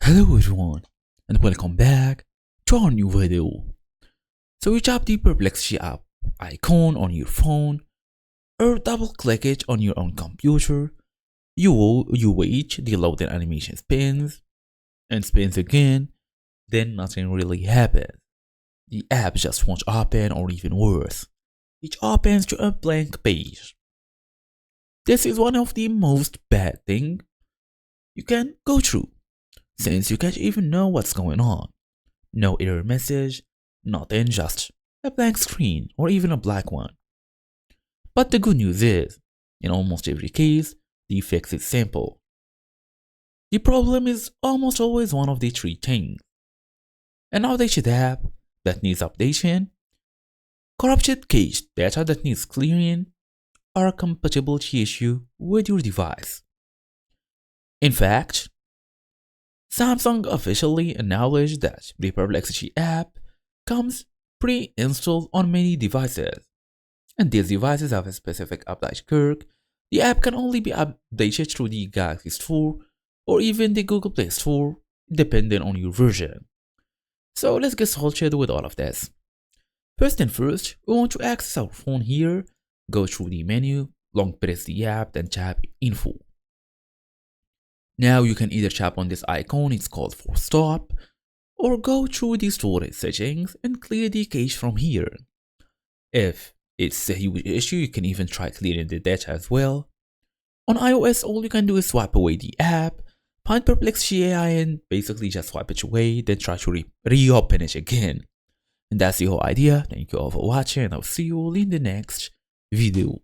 Hello everyone and welcome back to our new video. So you tap the Perplexity app icon on your phone or double click it on your own computer. You wait, the loading animation spins and spins again, then nothing really happens. The app just won't open, or even worse, it opens to a blank page. This is one of the most bad things you can go through, since you can't even know what's going on. No error message, nothing, just a blank screen or even a black one. But the good news is, in almost every case, the fix is simple. The problem is almost always one of the three things: an outdated app that needs updation, corrupted cached data that needs clearing, or a compatibility issue with your device. In fact, Samsung officially acknowledged that the Perplexity app comes pre-installed on many devices, and these devices have a specific update quirk. The app can only be updated through the Galaxy Store or even the Google Play Store, depending on your version. So let's get started with all of this. First and first, we want to access our phone here. Go through the menu, long press the app, then tap Info. Now you can either tap on this icon, it's called Force Stop, or go through the storage settings and clear the cache from here. If it's a huge issue, you can even try clearing the data as well. On iOS, all you can do is swipe away the app, find Perplexity AI and basically just swipe it away, then try to reopen it again. And that's the whole idea. Thank you all for watching, and I'll see you all in the next video.